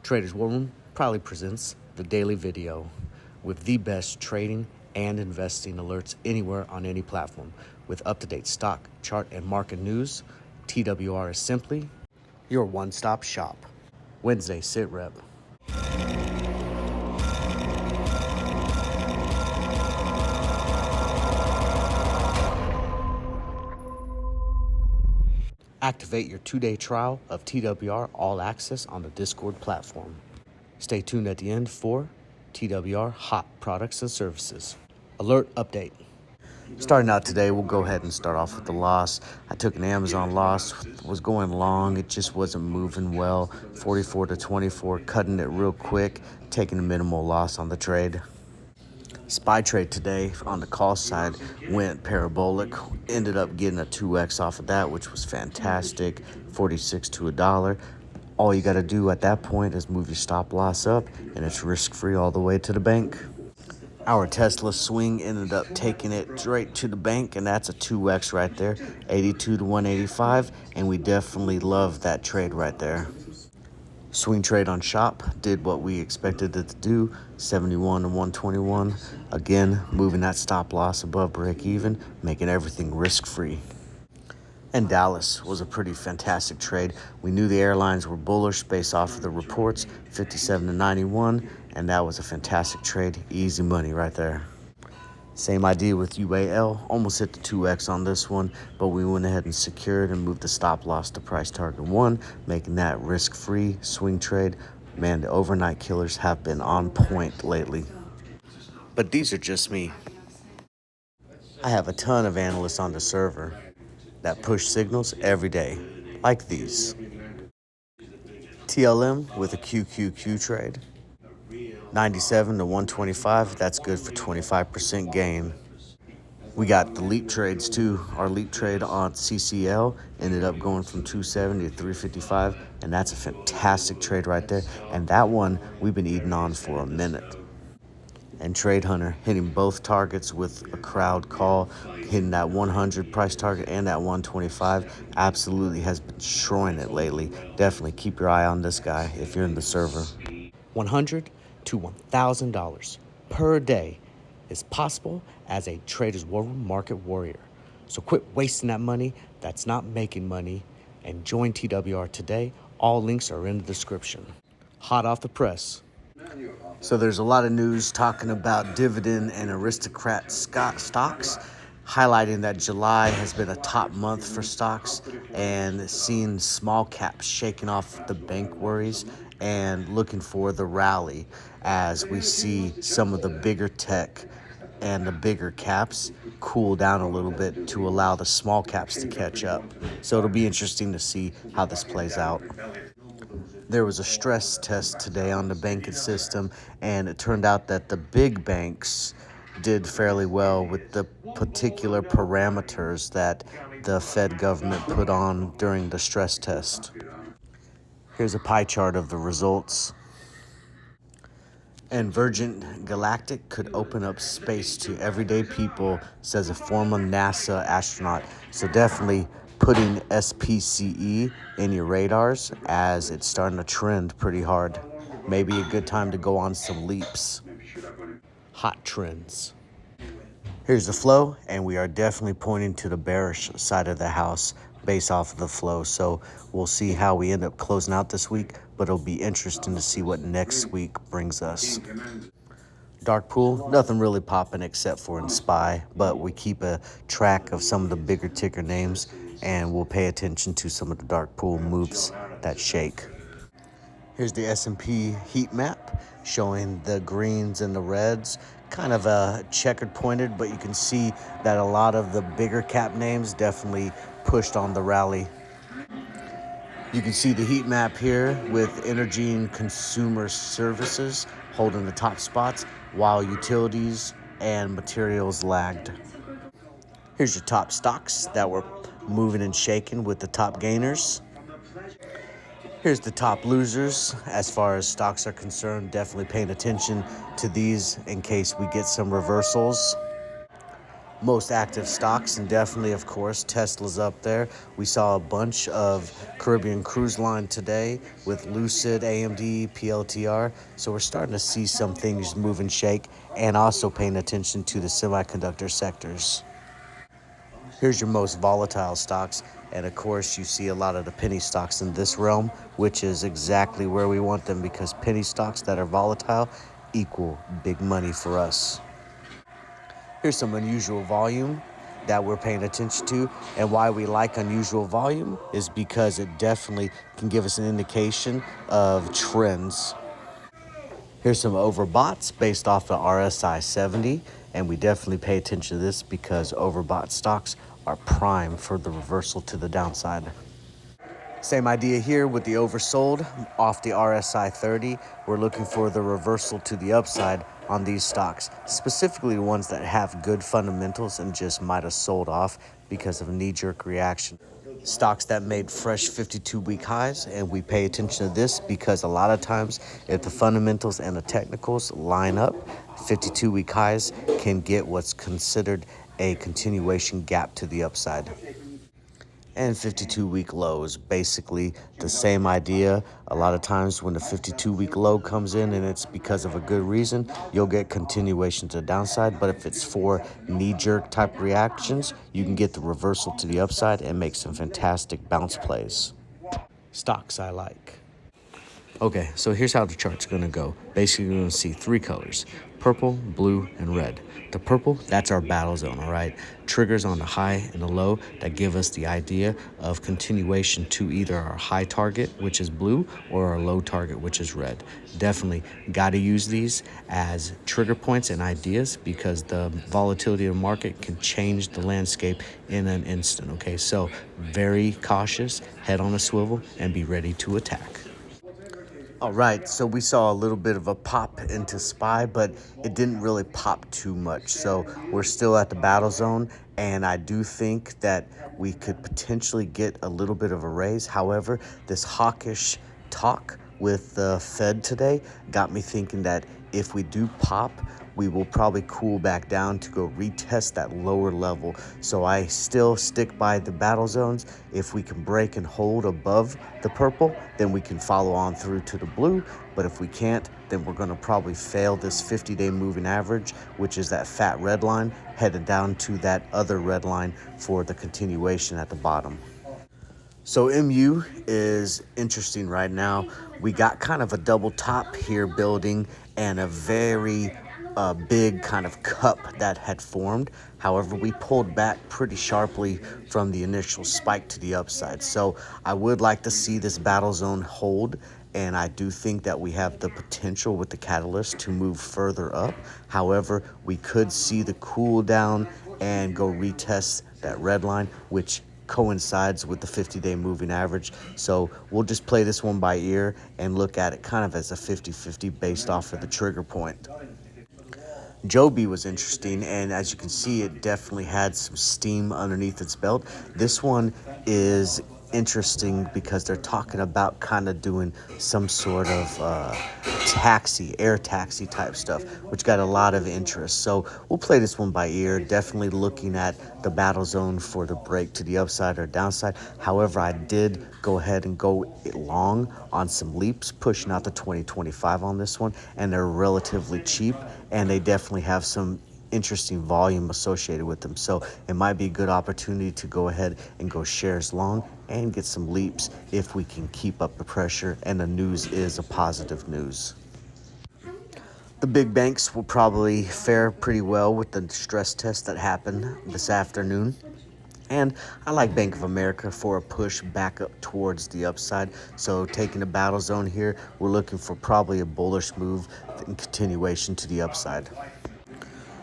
Traders War Room proudly presents the daily video with the best trading and investing alerts anywhere on any platform. With up-to-date stock, chart, and market news, TWR is simply your one-stop shop. Wednesday SITREP. Activate your 2-day trial of TWR All Access on the Discord platform. Stay tuned at the end for TWR Products and Services. Alert update. Starting out today, we'll go ahead and start off with the loss. I took an Amazon loss, was going long. It just wasn't moving well. 44 to 24, cutting it real quick, taking a minimal loss on the trade. SPY trade today on the call side went parabolic. Ended up getting a 2x off of that, which was fantastic. 46 to $1. All you got to do at that point is move your stop loss up, and it's risk-free all the way to the bank. Our Tesla swing ended up taking it straight to the bank, and that's a 2x right there, 82 to 185, and we definitely love that trade right there. Swing trade on shop did what we expected it to do, 71 to 121. Again, moving that stop loss above break even, making everything risk-free. And Dallas was a pretty fantastic trade. We knew the airlines were bullish based off of the reports, 57 to 91, and that was a fantastic trade. Easy money right there. Same idea with UAL, almost hit the 2x on this one, but we went ahead and secured and moved the stop loss to price target 1, making that risk-free swing trade. Man, the overnight killers have been on point lately. But these are just me. I have a ton of analysts on the server that push signals every day, like these. TLM with a QQQ trade. 97 to 125, that's good for 25% gain. We got the leap trades too. Our leap trade on CCL ended up going from 270 to 355, and that's a fantastic trade right there. And that one we've been eating on for a minute. And Trade Hunter hitting both targets with a crowd call, hitting that 100 price target and that 125. Absolutely has been destroying it lately. Definitely keep your eye on this guy if you're in the server. $100 to $1,000 per day is possible as a Traders War Room market warrior. So quit wasting that money that's not making money and join TWR today. All links are in the description. Hot off the press. So there's a lot of news talking about dividend and aristocrat stocks, highlighting that July has been a top month for stocks and seeing small caps shaking off the bank worries and looking for the rally as we see some of the bigger tech and the bigger caps cool down a little bit to allow the small caps to catch up. So it'll be interesting to see how this plays out. There was a stress test today on the banking system, and it turned out that the big banks did fairly well with the particular parameters that the Fed government put on during the stress test. Here's a pie chart of the results. And Virgin Galactic could open up space to everyday people, says a former NASA astronaut. So definitely putting SPCE in your radars as it's starting to trend pretty hard. Maybe a good time to go on some leaps. Hot trends. Here's the flow, and we are definitely pointing to the bearish side of the house based off of the flow. So we'll see how we end up closing out this week, but it'll be interesting to see what next week brings us. Dark pool, nothing really popping except for in SPY, but we keep a track of some of the bigger ticker names, and we'll pay attention to some of the dark pool moves that shake. Here's the S&P heat map showing the greens and the reds, kind of a checkered pointed, but you can see that a lot of the bigger cap names definitely pushed on the rally. You can see the heat map here with energy and consumer services holding the top spots while utilities and materials lagged. Here's your top stocks that were moving and shaking with the top gainers. Here's the top losers as far as stocks are concerned. Definitely paying attention to these in case we get some reversals. most active stocks, and definitely, of course, Tesla's up there. We saw a bunch of Caribbean Cruise Line today with Lucid, AMD, PLTR. So we're starting to see some things move and shake, and also paying attention to the semiconductor sectors. Here's your most volatile stocks. And of course, you see a lot of the penny stocks in this realm, which is exactly where we want them, because penny stocks that are volatile equal big money for us. Here's some unusual volume that we're paying attention to, and why we like unusual volume is because it definitely can give us an indication of trends. Here's some overbots based off the RSI 70, and we definitely pay attention to this because overbought stocks are prime for the reversal to the downside. Same idea here with the oversold off the RSI 30. We're looking for the reversal to the upside on these stocks, specifically ones that have good fundamentals and just might have sold off because of a knee-jerk reaction. Stocks that made fresh 52-week highs, and we pay attention to this because a lot of times if the fundamentals and the technicals line up, 52-week highs can get what's considered a continuation gap to the upside. And 52-week lows, basically the same idea. A lot of times when the 52-week low comes in and it's because of a good reason, you'll get continuation to the downside. But if it's for knee-jerk type reactions, you can get the reversal to the upside and make some fantastic bounce plays. Stocks I like. Okay, so here's how the chart's going to go. Basically, you're going to see three colors: purple, blue, and red. The purple, that's our battle zone, all right? Triggers on the high and the low that give us the idea of continuation to either our high target, which is blue, or our low target, which is red. Definitely got to use these as trigger points and ideas, because the volatility of the market can change the landscape in an instant, okay? So very cautious, head on a swivel, and be ready to attack. All right, so we saw a little bit of a pop into SPY, but it didn't really pop too much. So we're still at the battle zone, and I do think that we could potentially get a little bit of a raise. However, this hawkish talk with the Fed today got me thinking that if we do pop, we will probably cool back down to go retest that lower level. So I still stick by the battle zones. If we can break and hold above the purple, then we can follow on through to the blue. But if we can't, then we're going to probably fail this 50-day moving average, which is that fat red line, headed down to that other red line for the continuation at the bottom. So MU is interesting right now. We got kind of a double top here building, and a very big kind of cup that had formed. However, we pulled back pretty sharply from the initial spike to the upside. So I would like to see this battle zone hold, and I do think that we have the potential with the catalyst to move further up. However, we could see the cool down and go retest that red line, which coincides with the 50-day moving average. So we'll just play this one by ear and look at it kind of as a 50-50 based off of the trigger point. Joby was interesting, and as you can see, it definitely had some steam underneath its belt. This one is interesting because they're talking about kind of doing some sort of air taxi type stuff, which got a lot of interest. So we'll play this one by ear, definitely looking at the battle zone for the break to the upside or downside. However, I did go ahead and go long on some leaps, pushing out to 2025 on this one, and they're relatively cheap, and they definitely have some interesting volume associated with them. So it might be a good opportunity to go ahead and go shares long and get some leaps if we can keep up the pressure and the news is a positive news. The big banks will probably fare pretty well with the stress test that happened this afternoon. And I like Bank of America for a push back up towards the upside. So taking the battle zone here, we're looking for probably a bullish move in continuation to the upside.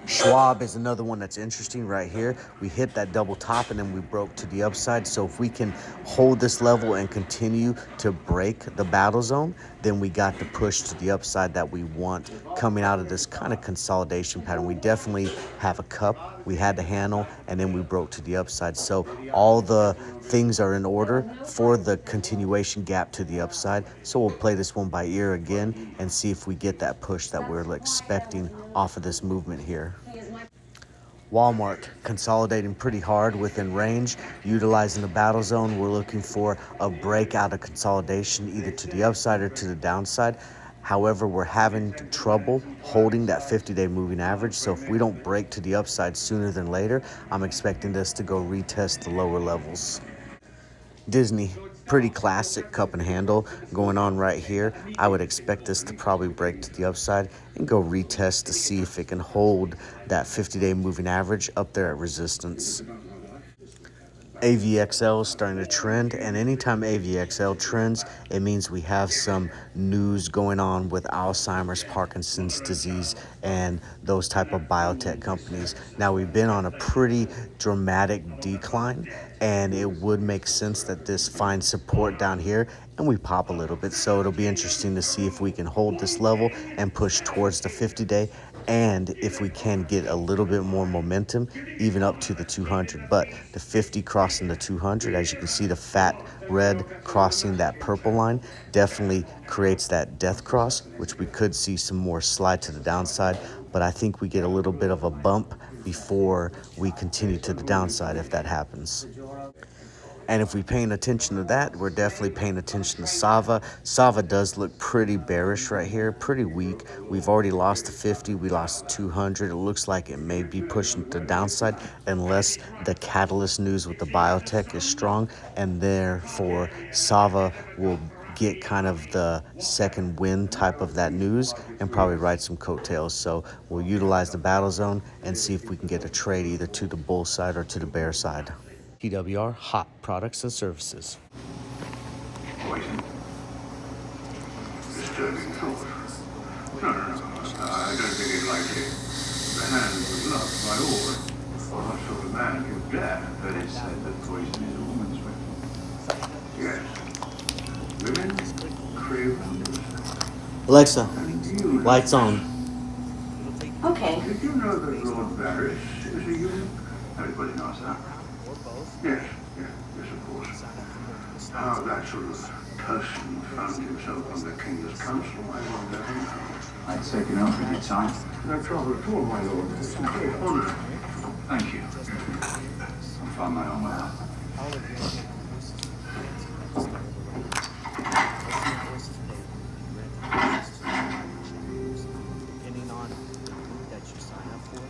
Schwab is another one that's interesting right here. We hit that double top and then we broke to the upside. So if we can hold this level and continue to break the battle zone, then we got the push to the upside that we want coming out of this kind of consolidation pattern. We definitely have a cup, we had the handle, and then we broke to the upside. So all the things are in order for the continuation gap to the upside. So we'll play this one by ear again and see if we get that push that we're expecting off of this movement here. Walmart consolidating pretty hard within range, utilizing the battle zone. We're looking for a breakout of consolidation either to the upside or to the downside. However, we're having trouble holding that 50-day moving average. So if we don't break to the upside sooner than later, I'm expecting this to go retest the lower levels. Disney, pretty classic cup and handle going on right here. I would expect this to probably break to the upside and go retest to see if it can hold that 50-day moving average up there at resistance. AVXL is starting to trend, and anytime AVXL trends, it means we have some news going on with Alzheimer's, Parkinson's disease, and those type of biotech companies. Now, we've been on a pretty dramatic decline, and it would make sense that this finds support down here and we pop a little bit. So it'll be interesting to see if we can hold this level and push towards the 50-day, and if we can get a little bit more momentum even up to the 200. But the 50 crossing the 200, as you can see, the fat red crossing that purple line definitely creates that death cross, which we could see some more slide to the downside. But I think we get a little bit of a bump before we continue to the downside if that happens. And if we're paying attention to that, we're definitely paying attention to Sava. Sava does look pretty bearish right here, pretty weak. We've already lost the 50, we lost 200. It looks like it may be pushing to the downside unless the catalyst news with the biotech is strong, and therefore Sava will get kind of the second wind type of that news and probably ride some coattails. So we'll utilize the battle zone and see if we can get a trade either to the bull side or to the bear side. TWR Products and Services. Poison. Disturbing thought. No. I don't think it's likely. The hand was loved by all. What sort of man could dare? But it's said that poison is a woman's weapon. Yes. Women crave. Alexa, lights on. Okay. Did you know that Lord Varys is a human? Everybody knows that. Yes, of course. How that sort of person found himself on the King's Council, I wonder. I'd taken out a good time. No trouble at all, my lord. It's a great honour. Thank you. I'll find my own way out. Depending on the group that you sign up for,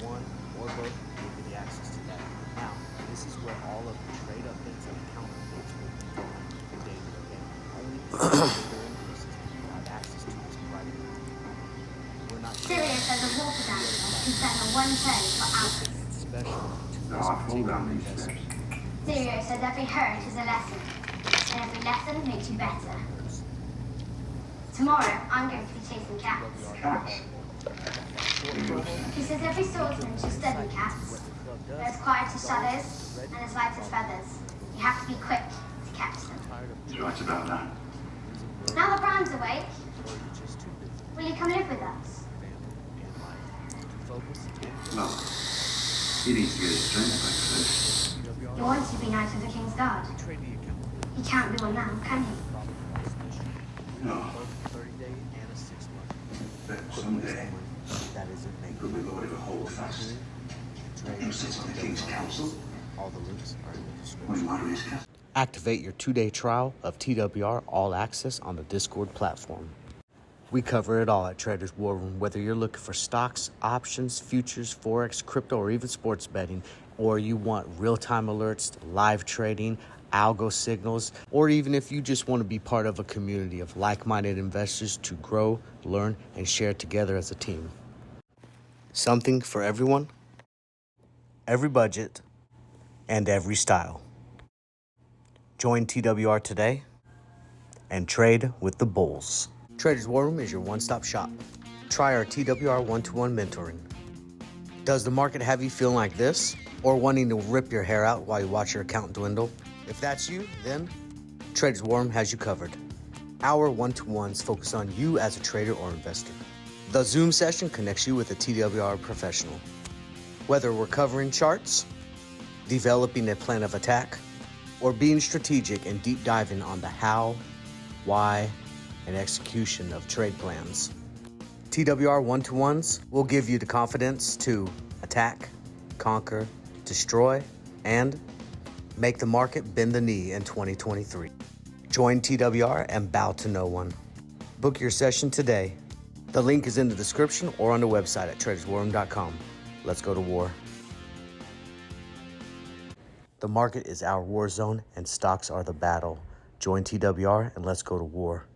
one or both will give you access to that. Now, this is where all of the trade updates and account updates will be done daily, okay? Only increases you have access to this private. We're not Syria says a water damage can settle one turn for hours. special to No, this I fall particular down these investment. steps. Syria says every hurt is a lesson, and every lesson makes you better. Tomorrow, I'm going to be chasing cats. Cats. He says every swordsman should study cats. They're as quiet as shadows and as light as feathers. You have to be quick to catch them. He's right about that. Now the Brian's awake, will you come live with us? No. He needs to get his strength back first. You want to be Knight of the King's Guard. You can't be one now, can you? No. But someday, That is it. he could be Lord of a whole fast. He'll sit on the King's Council. All the links are in the description. When one is cast. Activate your 2-day trial of TWR All Access on the Discord platform. We cover it all at Traders War Room, whether you're looking for stocks, options, futures, Forex, crypto, or even sports betting, or you want real-time alerts, live trading, algo signals, or even if you just want to be part of a community of like-minded investors to grow, learn, and share together as a team. Something for everyone, every budget, and every style. Join TWR today and trade with the bulls. Traders War Room is your one-stop shop. Try our TWR one-to-one mentoring. Does the market have you feeling like this, or wanting to rip your hair out while you watch your account dwindle? If that's you, then Traders War Room has you covered. Our one-to-ones focus on you as a trader or investor. The Zoom session connects you with a TWR professional. Whether we're covering charts, developing a plan of attack, or being strategic and deep diving on the how, why, and execution of trade plans. TWR one-to-ones will give you the confidence to attack, conquer, destroy, and make the market bend the knee in 2023. Join TWR and bow to no one. Book your session today. The link is in the description or on the website at traderswarroom.com. Let's go to war. The market is our war zone and stocks are the battle. Join TWR and let's go to war.